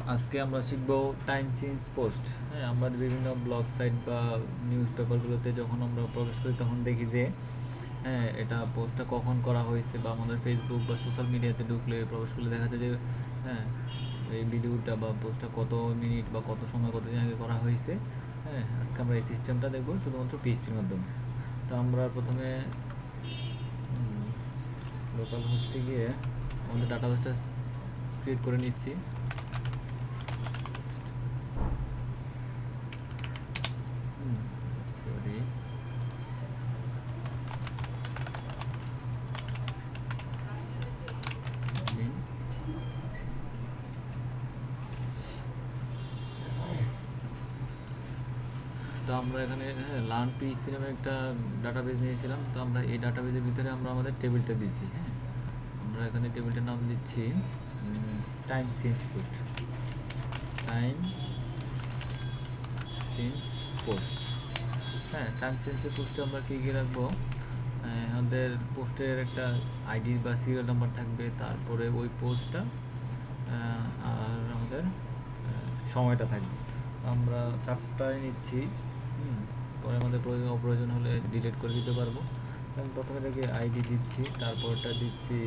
আজকে আমরা শিখব টাইম চেঞ্জ পোস্ট। হ্যাঁ, আমরা বিভিন্ন ব্লগ সাইট বা নিউজ পেপারগুলোতে যখন আমরা প্রবেশ করি তখন দেখি যে হ্যাঁ এটা পোস্টটা কখন করা হয়েছে, বা আমাদের ফেসবুক বা সোশ্যাল মিডিয়াতে ঢুকলে প্রবেশ করলে দেখা যায় যে হ্যাঁ এই ভিডিওটা বা পোস্টটা কত মিনিট বা কত সময় কতদিন আগে করা হয়েছে। হ্যাঁ, আজকে আমরা এই সিস্টেমটা দেখব শুধুমাত্র পিএইচপির মাধ্যমে। তো আমরা প্রথমে লোকাল হোস্টে গিয়ে আমাদের ডাটাবেসটা ক্রিয়েট করে নিচ্ছি। সরি, তো আমরা এখানে লার্ন পিএইচপি নামে একটা ডাটাবেস নিয়েছিলাম। তো আমরা এই ডাটাবেসের ভিতরে আমরা আমাদের টেবিলটা দিচ্ছি। হ্যাঁ, আমরা এখানে টেবিলটার নাম দিচ্ছি time change post. Time change post. হ্যাঁ, টাইম চেঞ্জের পোস্টে আমরা কী কী রাখবো? আমাদের পোস্টের একটা আইডি বা সিরিয়াল নাম্বার থাকবে, তারপরে ওই পোস্টটা আর আমাদের সময়টা থাকবে। তো আমরা 4টায় নিচ্ছি। পরে আমাদের অপ্রয়োজন হলে ডিলিট করে দিতে পারবো। আমি প্রথমে থেকে আইডি দিচ্ছি, তারপরটা দিচ্ছি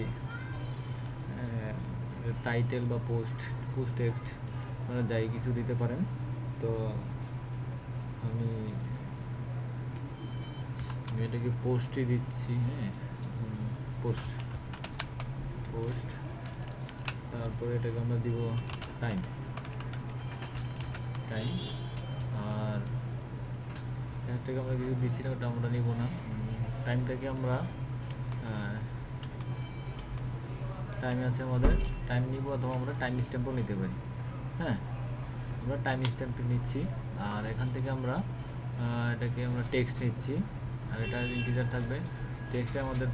টাইটেল বা পোস্ট টেক্সট, যাই কিছু দিতে পারেন। তো আমি এটাকে পোস্টই দিচ্ছি। হ্যাঁ, পোস্ট পোস্ট তারপরে এটাকে আমরা দিব টাইম টাইম আর শেষটাকে আমরা কিছু দিচ্ছি না, ওটা আমরা নিব না। টাইমটাকে আমরা টাইম আছে আমাদের, টাইম নিব, অথবা আমরা টাইম স্ট্যাম্পও নিতে পারি। হ্যাঁ, আমরা টাইম স্ট্যাম্প নিচ্ছি। আর এখান থেকে আমরা এটাকে আমরা টেক্সট নিচ্ছি, আর এটা ইন্টিজার থাকবে। টেক্সটে আমাদের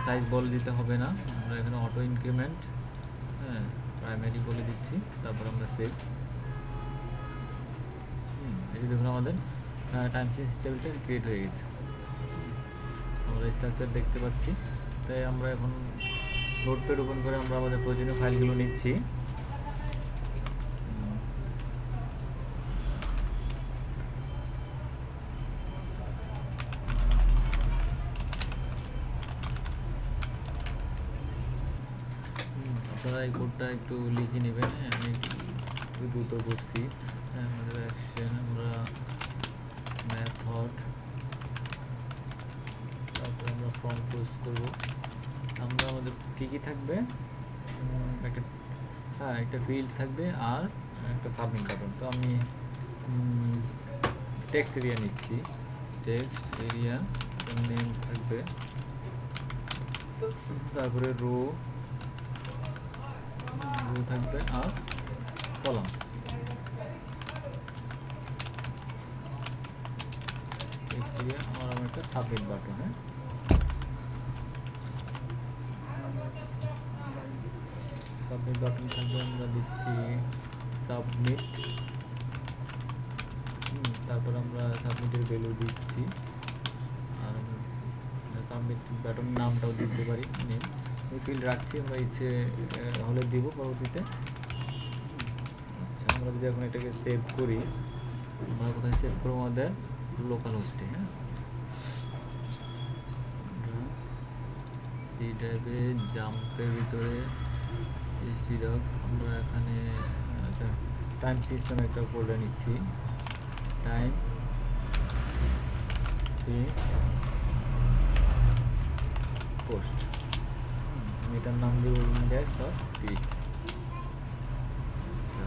সাইজ বলে দিতে হবে না, আমরা এখানে অটো ইনক্রিমেন্ট প্রাইমারি বলে দিচ্ছি। তারপর আমরা সেভ। এই যে দেখুন আমাদের টাইম চেঞ্জ টেবিলটা ক্রিয়েট হয়ে গেছে, আমরা স্ট্রাকচার দেখতে পাচ্ছি। তাই আমরা এখন নোটপ্যাড ওপেন করে আমরা আমাদের প্রয়োজনীয় ফাইলগুলো নিচ্ছি। আপনারা এই কোডটা একটু লিখে নেবেন। হ্যাঁ, আমি একটু দ্রুত করছি। হ্যাঁ, আমাদের অ্যাকশন আমরা মেথড, তারপর আমরা ফর্ম ক্লোজ করব। আমরা আমাদের কী কী থাকবে? একটা একটা ফিল্ড থাকবে আর একটা সাবমিট বাটন। তো আমি টেক্সট এরিয়া নিচ্ছি। টেক্সট এরিয়া নেম থাকবে, তারপরে রো থাকবে আর কলাম। টেক্সট এরিয়া আর আমার একটা সাবমিট বাটন। হ্যাঁ, সাবমিট বাটন থাকবে, আমরা দিচ্ছি সাবমিট। তারপর আমরা সাবমিটের ভ্যালু দিচ্ছি, আর সাবমিট বাটন নামটাও দিতে পারি, নেম। এই ফিল্ড রাখছি, আমরা ইচ্ছে হলে দিব পরবর্তীতে। আচ্ছা, আমরা যদি এখন এটাকে সেভ করি, আমরা কোথায় সেভ করবো? আমাদের লোকাল হোস্টে। হ্যাঁ, সি ড্রাইভে জাম্পের ভিতরে htdocs আমরা এখানে আচ্ছা টাইম সিস্টেম একটা ফোল্ডার নিচ্ছি। টাইম চেঞ্জ পোস্ট, আমি এটার নাম দিব index.php। আচ্ছা,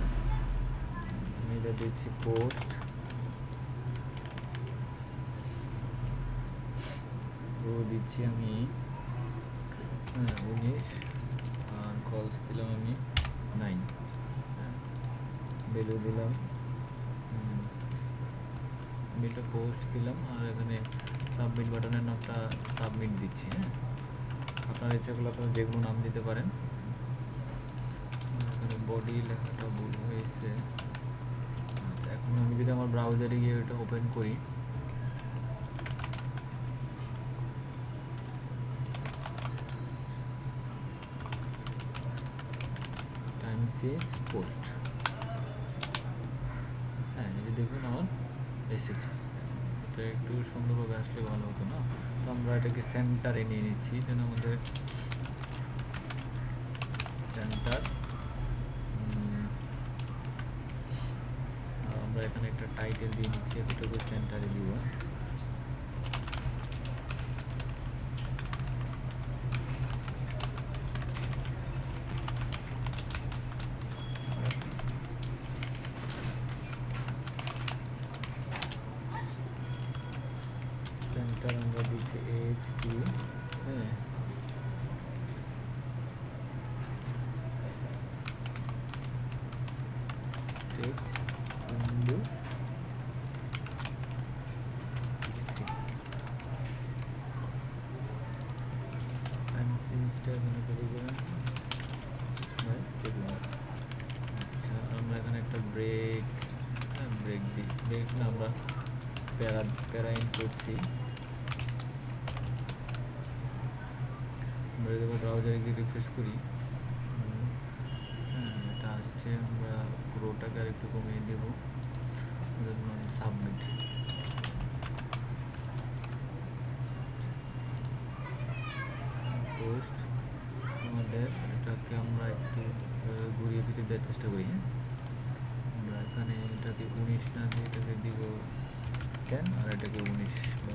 আমি এটা দিচ্ছি পোস্ট, রো দিচ্ছি আমি 19, আর কলস দিলাম আমি 9। ভ্যালু দিলাম, আমি এটা পোস্ট দিলাম, আর এখানে সাবমিট বাটনের নামটা সাবমিট দিচ্ছি। হ্যাঁ, আপনার ইচ্ছা করলে আপনারা যে কোনো নাম দিতে পারেন। এখানে বডি লেখাটা ভুল হয়েছে। আচ্ছা, এখন আমি যদি আমার ব্রাউজারে গিয়ে এটা ওপেন করি, টাইম চেঞ্জ পোস্ট, দেখুন আমার এসেছে। এটা একটু সুন্দরভাবে আসলে ভালো হতো না? তো আমরা এটাকে সেন্টারে নিয়ে নিচ্ছি, যেন আমাদের সেন্টার। আমরা এখানে একটা টাইটেল দিয়ে নিচ্ছি, এতটুকু সেন্টারে দিব। সেন্টার আমরা দিচ্ছি HT, হ্যাঁ, টেক বন্ধু হিস্ট্রি। টাইম চেঞ্জটা এখানে করে দেবেন। আচ্ছা, আমরা এখানে একটা ব্রেক, হ্যাঁ ব্রেক দিই। ব্রেক না, আমরা প্যারা ইন করছি। আমরা যদি ব্রাউজারে গিয়ে রিফ্রেশ করি, হ্যাঁ এটা আসছে। আমরা পুরোটাকে আর একটু কমিয়ে দেবো। সাবমিট। পোস্ট আমাদের এটাকে আমরা একটু ঘুরিয়ে ফিরিয়ে দেওয়ার চেষ্টা করি। হ্যাঁ, আমরা এখানে এটাকে 19 না দিয়ে এটাকে দিব 10, আর এটাকে 19 বা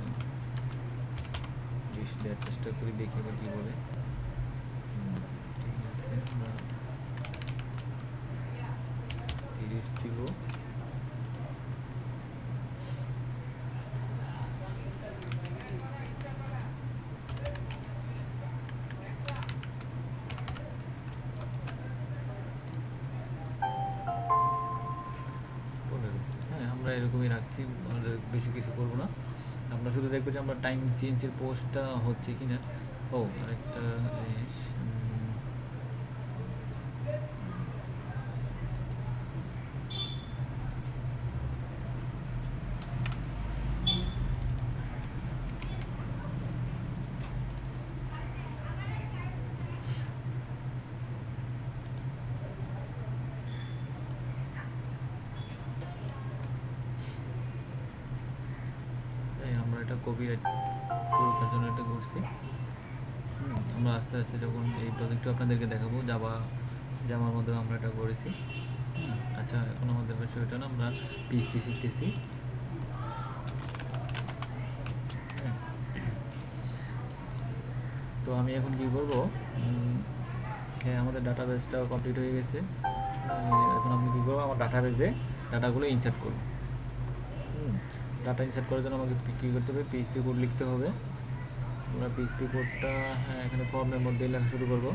20 দেওয়ার চেষ্টা করি, দেখি এবার কী বলে। ঠিক আছে, আমরা 30 দিব। হ্যাঁ, আমরা এরকমই রাখছি, আমাদের বেশি কিছু করবো না। আমরা শুধু দেখবো যে আমরা টাইম চেঞ্জের পোস্টটা হচ্ছে কি না। ও আরেকটা জিনিস, আমরা এটা কপিরাইট সুরক্ষার জন্য এটা করছি। আমরা আস্তে আস্তে যখন এই প্রজেক্টটা আপনাদেরকে দেখাবো, জামার মধ্যে আমরা এটা করেছি। আচ্ছা, এখন আমাদের বিষয়টা না, আমরা পিএইচপি শিখতেছি। তো আমি এখন কি করব, হ্যাঁ আমাদের ডাটাবেসটা কমপ্লিট হয়ে গেছে। এখন আমি কী করবো, আমার ডাটাবেসে ডাটাগুলো ইনসার্ট করব। ডাটা ইনসার্ট করার জন্য আমাকে কী করতে হবে, পিএইচপি কোড লিখতে হবে। আমরা পিএইচপি কোডটা, হ্যাঁ এখানে ফর্মের মধ্যে লেখা শুরু করব।